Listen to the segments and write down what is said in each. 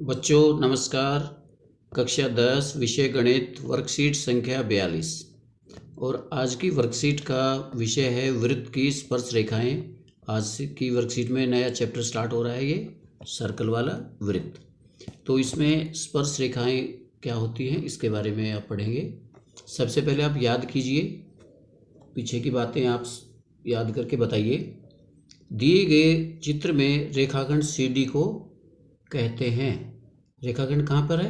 बच्चों नमस्कार। कक्षा 10 विषय गणित वर्कशीट संख्या 42 और आज की वर्कशीट का विषय है वृत्त की स्पर्श रेखाएं। आज की वर्कशीट में नया चैप्टर स्टार्ट हो रहा है, ये सर्कल वाला वृत्त। तो इसमें स्पर्श रेखाएं क्या होती हैं इसके बारे में आप पढ़ेंगे। सबसे पहले आप याद कीजिए, पीछे की बातें आप याद करके बताइए। दिए गए चित्र में रेखाखंड CD को कहते हैं। रेखाखंड कहाँ पर है?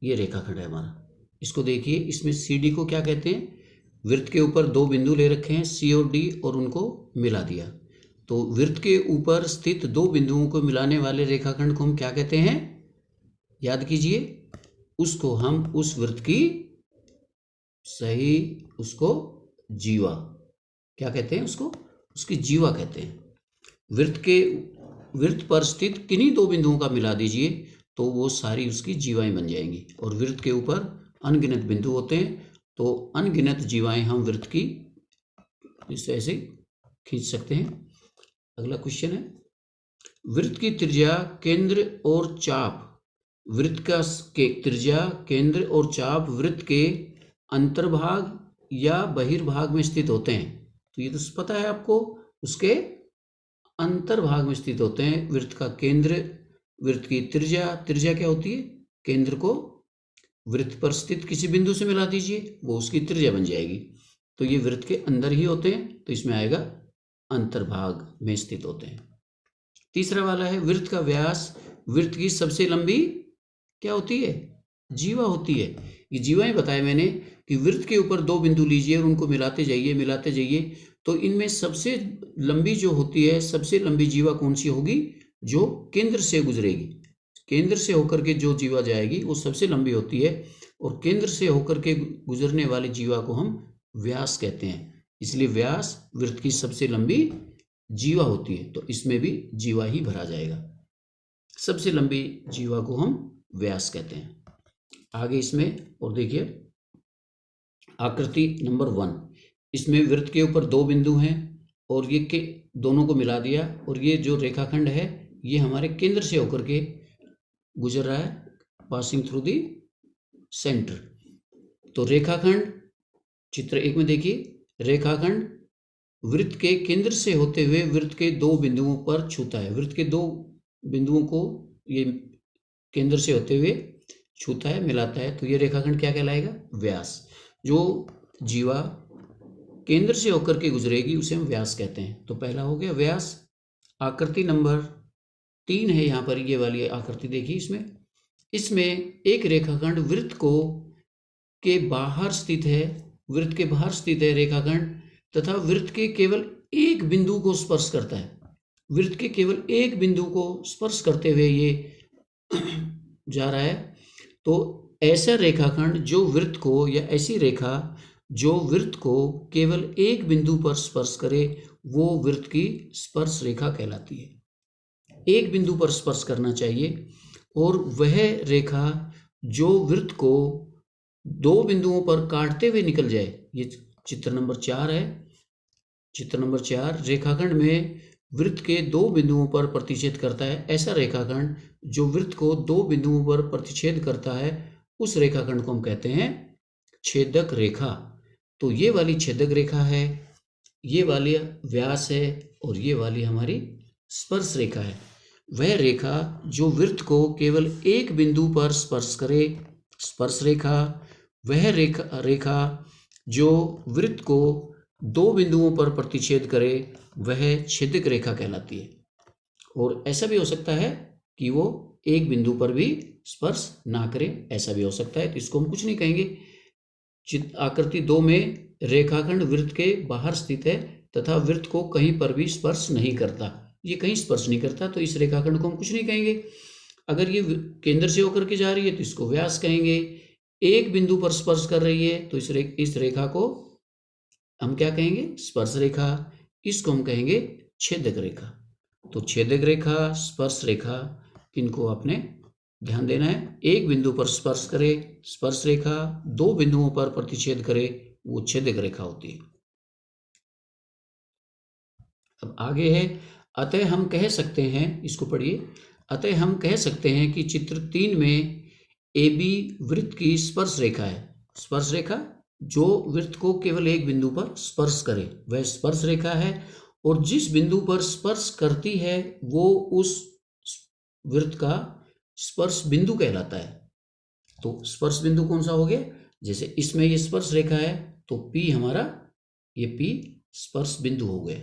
ये रेखाखंड है हमारा। इसको देखिए, इसमें CD को क्या कहते हैं? वृत्त के ऊपर दो बिंदु ले रखे हैं C और D और उनको मिला दिया। तो वृत्त के ऊपर स्थित दो बिंदुओं को मिलाने वाले रेखाखंड को हम क्या कहते हैं? याद कीजिए, उसको हम उस वृत्त की उसको जीवा क्या कहते हैं? उसकी जीवा कहते हैं। वृत्त पर स्थित किन्हीं दो बिंदुओं का मिला दीजिए तो वो सारी उसकी जीवाएं बन जाएंगी। और वृत्त के ऊपर अनगिनत बिंदु होते हैं, तो अनगिनत जीवाएं हम वृत्त की इस ऐसे खींच सकते हैं। अगला क्वेश्चन है, वृत्त की त्रिज्या केंद्र और चाप त्रिज्या केंद्र और चाप वृत्त के अंतर्भाग या बहिर्भाग में स्थित होते हैं। तो ये तो पता है आपको, उसके अंतर्भाग में स्थित होते हैं। वृत्त का केंद्र, वृत्त की त्रिज्या क्या होती है? केंद्र को वृत्त पर स्थित किसी बिंदु से मिला दीजिए, वो उसकी त्रिज्या बन जाएगी। तो ये वृत्त के अंदर ही होते हैं, तो इसमें आएगा अंतर्भाग में स्थित होते हैं। तीसरा वाला है, वृत्त का व्यास वृत्त की सबसे लंबी क्या होती है? जीवा होती है। ये जीवाएं बताए मैंने कि वृत्त के ऊपर दो बिंदु लीजिए और उनको मिलाते जाइए, तो इनमें सबसे लंबी जो होती है, सबसे लंबी जीवा कौन सी होगी? जो केंद्र से गुजरेगी। केंद्र से होकर के जो जीवा जाएगी वो सबसे लंबी होती है, और केंद्र से होकर के गुजरने वाली जीवा को हम व्यास कहते हैं। इसलिए व्यास वृत्त की सबसे लंबी जीवा होती है, तो इसमें भी जीवा ही भरा जाएगा। सबसे लंबी जीवा को हम व्यास कहते हैं। आगे इसमें और देखिए, आकृति नंबर 1। इसमें वृत्त के ऊपर दो बिंदु हैं और ये के दोनों को मिला दिया, और ये जो रेखाखंड है ये हमारे केंद्र से होकर के गुजर रहा है, पासिंग थ्रू दी सेंटर। तो रेखाखंड चित्र 1 में देखिए, रेखाखंड वृत्त के केंद्र से होते हुए वृत्त के दो बिंदुओं पर छूता है। वृत्त के दो बिंदुओं को ये केंद्र से होते हुए छूता है, मिलाता है, तो ये रेखाखंड क्या कहलाएगा? व्यास। जो जीवा केंद्र से होकर के गुजरेगी उसे हम व्यास कहते हैं। तो पहला हो गया व्यास। आकृति नंबर 3 है यहाँ पर, ये वाली आकृति देखिए। इसमें एक रेखाखंड वृत्त के बाहर स्थित है। वृत्त के बाहर स्थित है रेखाखंड, तथा वृत्त के केवल एक बिंदु को स्पर्श करता है। वृत्त के केवल एक बिंदु को स्पर्श करते हुए ये जा रहा है। तो ऐसा रेखाखंड जो वृत्त को, या ऐसी रेखा जो वृत्त को केवल एक बिंदु पर स्पर्श करे, वो वृत्त की स्पर्श रेखा कहलाती है। एक बिंदु पर स्पर्श करना चाहिए, और वह रेखा जो वृत्त को दो बिंदुओं पर काटते हुए निकल जाए, ये चित्र नंबर 4 है। चित्र नंबर 4, रेखाखंड में वृत्त के दो बिंदुओं पर प्रतिच्छेद करता है। ऐसा रेखाखंड जो वृत्त को दो बिंदुओं पर प्रतिच्छेद करता है, उस रेखाखंड को हम कहते हैं छेदक रेखा। तो ये वाली छेदक रेखा है, ये वाली व्यास है, और ये वाली हमारी स्पर्श रेखा है। वह रेखा जो वृत्त को केवल एक बिंदु पर स्पर्श करे, स्पर्श रेखा। वह रेखा जो वृत्त को दो बिंदुओं पर प्रतिच्छेद करे, वह छेदक रेखा कहलाती है। और ऐसा भी हो सकता है कि वो एक बिंदु पर भी स्पर्श ना करे, ऐसा भी हो सकता है, तो इसको हम कुछ नहीं कहेंगे। आकृति 2 में रेखाखंड वृत्त के बाहर स्थित है तथा वृत्त को कहीं पर भी स्पर्श नहीं करता। ये कहीं स्पर्श नहीं करता, तो इस रेखाखंड को हम कुछ नहीं कहेंगे। अगर ये केंद्र से होकर के जा रही है तो इसको व्यास कहेंगे। एक बिंदु पर स्पर्श कर रही है तो इस रेखा को हम क्या कहेंगे? स्पर्श रेखा। इसको हम कहेंगे छेदक रेखा। तो छेदक रेखा, स्पर्श रेखा, इनको आपने ध्यान देना है। एक बिंदु पर स्पर्श करे, स्पर्श रेखा। दो बिंदुओं पर प्रतिच्छेद करे, वो छेदक रेखा होती है। अब आगे है, अतः हम कह सकते हैं, इसको पढ़िए। अतः हम कह सकते हैं कि चित्र 3 में AB वृत्त की स्पर्श रेखा है। स्पर्श रेखा जो वृत्त को केवल एक बिंदु पर स्पर्श करे वह स्पर्श रेखा है, और जिस बिंदु पर स्पर्श करती है वो उस वृत्त का स्पर्श बिंदु कहलाता है। तो स्पर्श बिंदु कौन सा हो गया? जैसे इसमें ये स्पर्श रेखा है तो P हमारा, ये P स्पर्श बिंदु हो गया।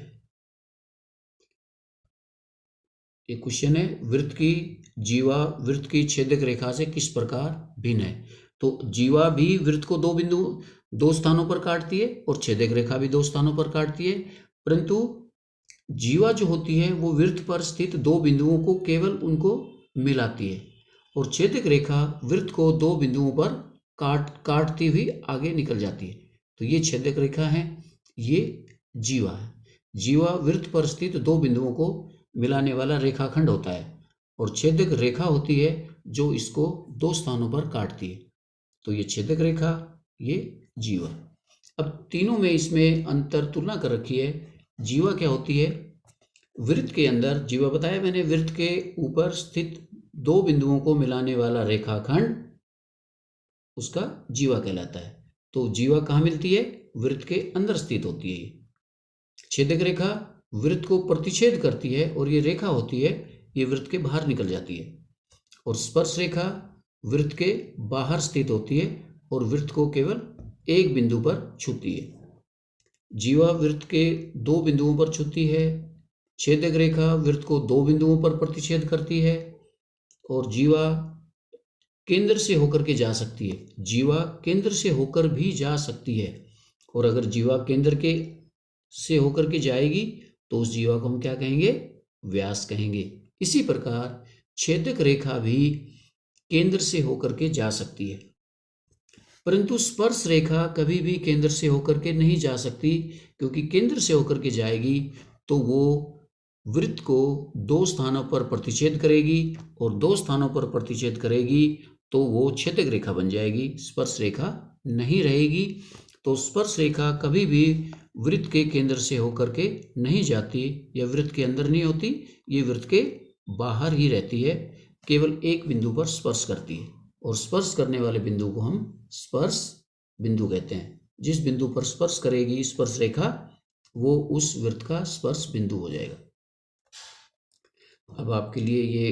ये क्वेश्चन है, वृत्त की जीवा वृत्त की छेदक रेखा से किस प्रकार भिन्न है? तो जीवा भी वृत्त को दो स्थानों पर काटती है और छेदक रेखा भी दो स्थानों पर काटती है, परंतु जीवा जो होती है वो वृत्त पर स्थित दो बिंदुओं को केवल उनको मिलाती है, और छेदक रेखा वृत्त को दो बिंदुओं पर काटती हुई आगे निकल जाती है। तो ये छेदक रेखा है, ये जीवा है। जीवा वृत्त पर स्थित दो बिंदुओं को मिलाने वाला रेखाखंड होता है, और छेदक रेखा होती है जो इसको दो स्थानों पर काटती है। तो ये छेदक रेखा, ये जीवा। अब तीनों में इसमें अंतर तुलना कर रखी है। जीवा क्या होती है? वृत्त के अंदर, जीवा बताया मैंने, वृत्त के ऊपर स्थित दो बिंदुओं को मिलाने वाला रेखाखंड उसका जीवा कहलाता है। तो जीवा कहाँ मिलती है? वृत्त के अंदर स्थित होती है। छेदक रेखा वृत्त को प्रतिच्छेद करती है, और ये रेखा होती है ये वृत्त के बाहर निकल जाती है। और स्पर्श रेखा वृत्त के बाहर स्थित होती है और वृत्त को केवल एक बिंदु पर छूती है। जीवा वृत्त के दो बिंदुओं पर छूती है, छेदक रेखा वृत्त को दो बिंदुओं पर प्रतिच्छेद करती है, और जीवा केंद्र से होकर के जा सकती है। जीवा केंद्र से होकर भी जा सकती है, और अगर जीवा केंद्र के से होकर के जाएगी तो उस जीवा को हम क्या कहेंगे? व्यास कहेंगे। इसी प्रकार छेदक रेखा भी केंद्र से होकर के जा सकती है, परंतु स्पर्श रेखा कभी भी केंद्र से होकर के नहीं जा सकती, क्योंकि केंद्र से होकर के जाएगी तो वो वृत्त को दो स्थानों पर प्रतिच्छेद करेगी, और दो स्थानों पर प्रतिच्छेद करेगी तो वो छेदक रेखा बन जाएगी, स्पर्श रेखा नहीं रहेगी। तो स्पर्श रेखा कभी भी वृत्त के केंद्र से होकर के नहीं जाती, या वृत्त के अंदर नहीं होती, ये वृत्त के बाहर ही रहती है, केवल एक बिंदु पर स्पर्श करती है, और स्पर्श करने वाले बिंदु को हम स्पर्श बिंदु कहते हैं। जिस बिंदु पर स्पर्श करेगी स्पर्श रेखा वो उस वृत्त का स्पर्श बिंदु हो जाएगा। अब आपके लिए ये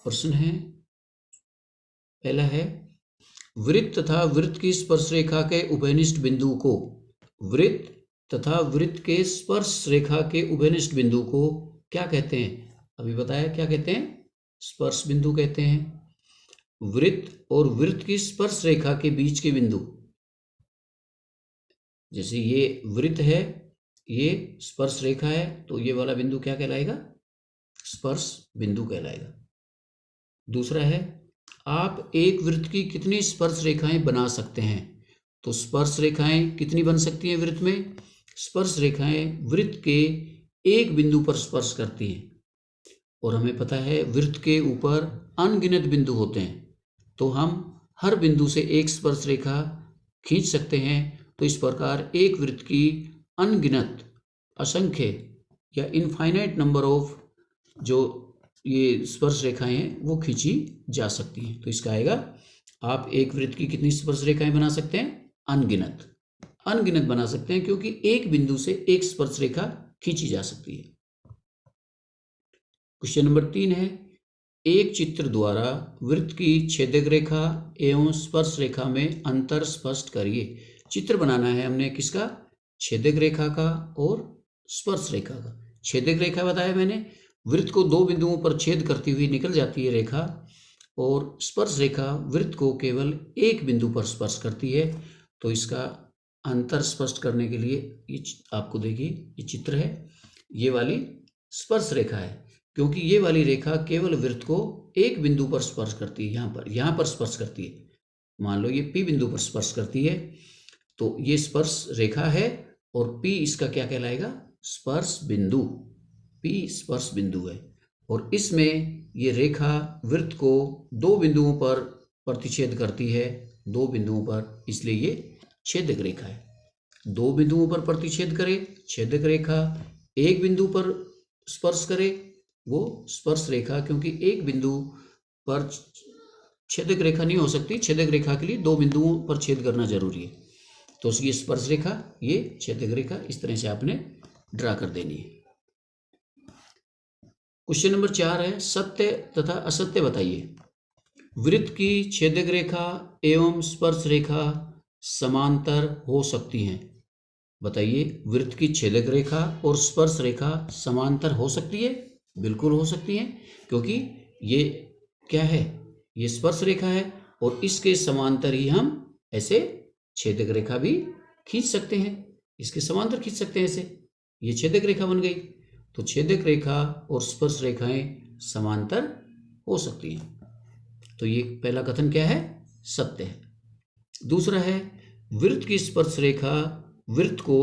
प्रश्न है। पहला है, वृत्त तथा वृत्त की स्पर्श रेखा के उभयनिष्ठ बिंदु को, वृत्त तथा वृत्त के स्पर्श रेखा के उभयनिष्ठ बिंदु को क्या कहते हैं? अभी बताया क्या कहते हैं? स्पर्श बिंदु कहते हैं। वृत्त और वृत्त की स्पर्श रेखा के बीच के बिंदु, जैसे ये वृत्त है, ये स्पर्श रेखा है, तो ये वाला बिंदु क्या कहलाएगा? स्पर्श बिंदु कहलाएगा। दूसरा है, आप एक वृत्त की कितनी स्पर्श रेखाएं बना सकते हैं? तो स्पर्श रेखाएं कितनी बन सकती हैं वृत्त में? स्पर्श रेखाएं वृत्त के एक बिंदु पर स्पर्श करती हैं, और हमें पता है वृत्त के ऊपर अनगिनत बिंदु होते हैं, तो हम हर बिंदु से एक स्पर्श रेखा खींच सकते हैं। तो इस प्रकार एक वृत्त की अनगिनत, असंख्य या इनफाइनाइट नंबर ऑफ जो ये स्पर्श रेखाएं हैं वो खींची जा सकती हैं। तो इसका आएगा, आप एक वृत्त की कितनी स्पर्श रेखाएं बना सकते हैं? अनगिनत। अनगिनत बना सकते हैं, क्योंकि एक बिंदु से एक स्पर्श रेखा खींची जा सकती है। क्वेश्चन नंबर 3 है, एक चित्र द्वारा वृत्त की छेदक रेखा एवं स्पर्श रेखा में अंतर स्पष्ट करिए। चित्र बनाना है हमने किसका? छेदक रेखा का और स्पर्श रेखा का। छेदक रेखा बताया मैंने, वृत्त को दो बिंदुओं पर छेद करती हुई निकल जाती है रेखा, और स्पर्श रेखा वृत्त को केवल एक बिंदु पर स्पर्श करती है। तो इसका अंतर स्पष्ट करने के लिए ये आपको देखिए, ये चित्र है, ये वाली स्पर्श रेखा है, क्योंकि ये वाली रेखा केवल वृत्त को एक बिंदु पर स्पर्श करती है। यहाँ पर स्पर्श करती है। मान लो ये P बिंदु पर स्पर्श करती है, तो ये स्पर्श रेखा है, और P इसका क्या कहलाएगा? स्पर्श बिंदु। P स्पर्श बिंदु है, और इसमें ये रेखा वृत्त को दो बिंदुओं पर प्रतिच्छेद करती है, दो बिंदुओं पर, इसलिए ये छेदक रेखा है। दो बिंदुओं पर प्रतिच्छेद करे छेदक रेखा, एक बिंदु पर स्पर्श करे वो स्पर्श रेखा, क्योंकि एक बिंदु पर छेदक रेखा नहीं हो सकती, छेदक रेखा के लिए दो बिंदुओं पर छेद करना जरूरी है। तो ये स्पर्श रेखा, ये छेदक रेखा, इस तरह से आपने ड्रा कर देनी है। क्वेश्चन नंबर 4 है, सत्य तथा असत्य बताइए। वृत्त की छेदक रेखा एवं स्पर्श रेखा समांतर हो सकती हैं। बताइए, वृत्त की छेदक रेखा और स्पर्श रेखा समांतर हो सकती है? बिल्कुल हो सकती है, क्योंकि ये क्या है, ये स्पर्श रेखा है और इसके समांतर ही हम ऐसे छेदक रेखा भी खींच सकते हैं, इसके समांतर खींच सकते हैं ऐसे, ये छेदक रेखा बन गई। तो छेदक रेखा और स्पर्श रेखाएं समांतर हो सकती हैं। तो ये पहला कथन क्या है, सत्य है। दूसरा है, वृत्त की स्पर्श रेखा वृत्त को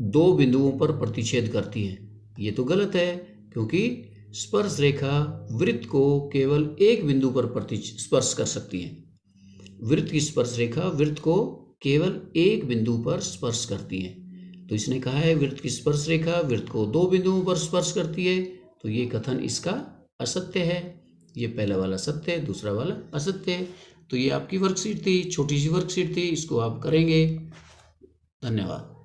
दो बिंदुओं पर प्रतिच्छेद करती है। ये तो गलत है, क्योंकि स्पर्श रेखा वृत्त को केवल एक बिंदु पर स्पर्श कर सकती है। वृत्त की स्पर्श रेखा वृत्त को केवल एक बिंदु पर स्पर्श करती है। तो इसने कहा है वृत्त की स्पर्श रेखा वृत्त को दो बिंदुओं पर स्पर्श करती है, तो ये कथन इसका असत्य है। ये पहला वाला सत्य है, दूसरा वाला असत्य है। तो ये आपकी वर्कशीट थी, छोटी सी वर्कशीट थी, इसको आप करेंगे। धन्यवाद।